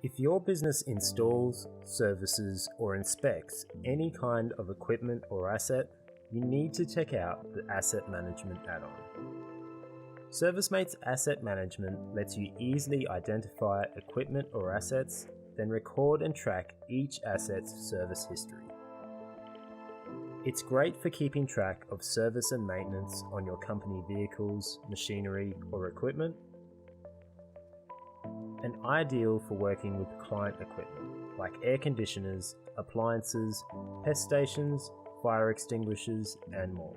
If your business installs, services, or inspects any kind of equipment or asset, you need to check out the Asset Management add-on. ServiceM8's Asset Management lets you easily identify equipment or assets, then record and track each asset's service history. It's great for keeping track of service and maintenance on your company vehicles, machinery, or equipment, and ideal for working with client equipment like air conditioners, appliances, pest stations, fire extinguishers, and more.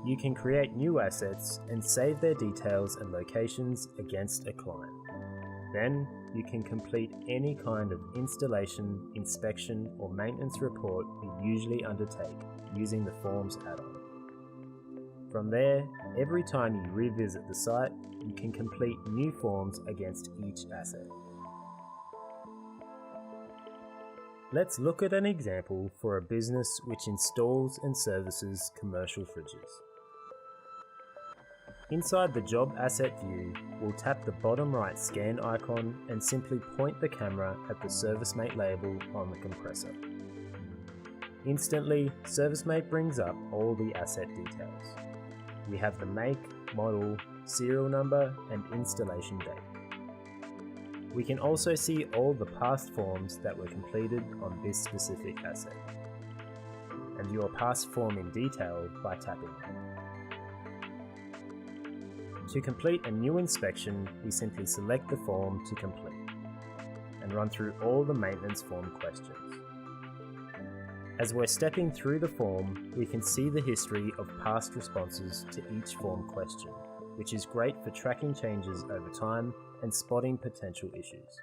You can create new assets and save their details and locations against a client. Then you can complete any kind of installation, inspection, or maintenance report you usually undertake using the Forms add-on. From there, every time you revisit the site, you can complete new forms against each asset. Let's look at an example for a business which installs and services commercial fridges. Inside the Job Asset view, we'll tap the bottom right scan icon and simply point the camera at the ServiceM8 label on the compressor. Instantly, ServiceM8 brings up all the asset details. We have the make, model, serial number, and installation date. We can also see all the past forms that were completed on this specific asset, and your past form in detail by tapping it. To complete a new inspection, we simply select the form to complete, and run through all the maintenance form questions. As we're stepping through the form, we can see the history of past responses to each form question, which is great for tracking changes over time and spotting potential issues.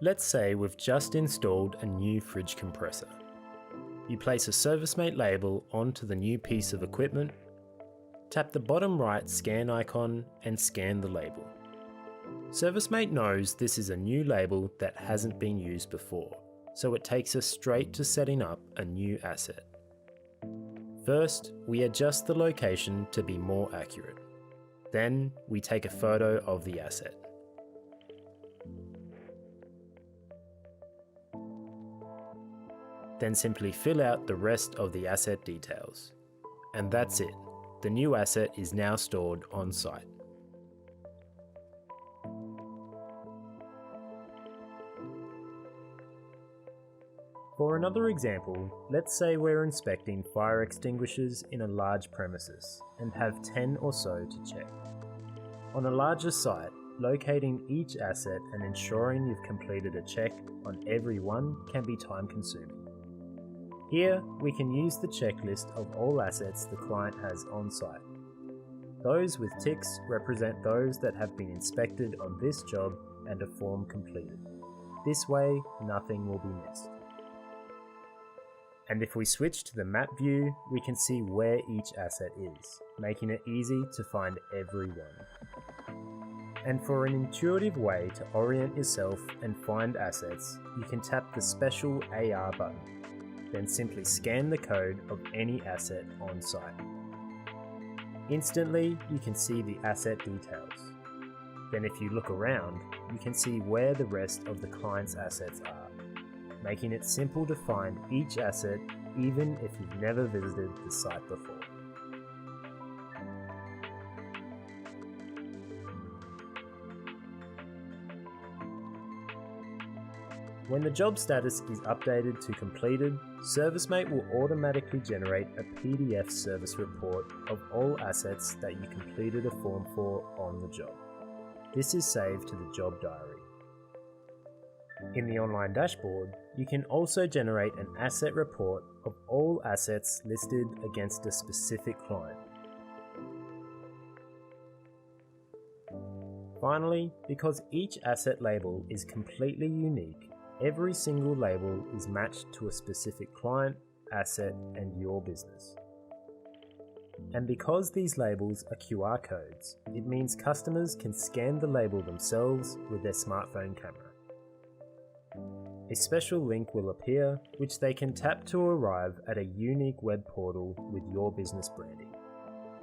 Let's say we've just installed a new fridge compressor. You place a ServiceM8 label onto the new piece of equipment, tap the bottom right scan icon and scan the label. ServiceM8 knows this is a new label that hasn't been used before, so it takes us straight to setting up a new asset. First, we adjust the location to be more accurate. Then, we take a photo of the asset. Then simply fill out the rest of the asset details. And that's it. The new asset is now stored on site. For another example, let's say we're inspecting fire extinguishers in a large premises and have 10 or so to check. On a larger site, locating each asset and ensuring you've completed a check on every one can be time-consuming. Here, we can use the checklist of all assets the client has on site. Those with ticks represent those that have been inspected on this job and a form completed. This way, nothing will be missed. And if we switch to the map view, we can see where each asset is, making it easy to find every one. And for an intuitive way to orient yourself and find assets, you can tap the special AR button, then simply scan the code of any asset on site. Instantly, you can see the asset details. Then if you look around, you can see where the rest of the client's assets are, making it simple to find each asset even if you've never visited the site before. When the job status is updated to completed, ServiceM8 will automatically generate a PDF service report of all assets that you completed a form for on the job. This is saved to the job diary. In the online dashboard, you can also generate an asset report of all assets listed against a specific client. Finally, because each asset label is completely unique, every single label is matched to a specific client, asset, and your business. And because these labels are QR codes, it means customers can scan the label themselves with their smartphone camera. A special link will appear which they can tap to arrive at a unique web portal with your business branding.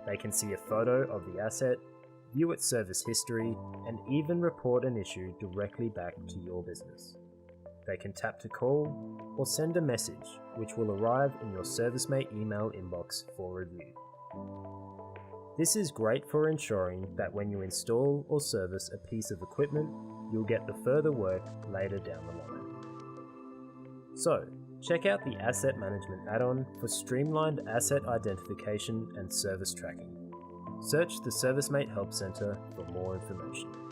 They can see a photo of the asset, view its service history, and even report an issue directly back to your business. They can tap to call or send a message which will arrive in your ServiceM8 email inbox for review. This is great for ensuring that when you install or service a piece of equipment, you'll get the further work later down the line. So, check out the Asset Management add-on for streamlined asset identification and service tracking. Search the ServiceM8 Help Center for more information.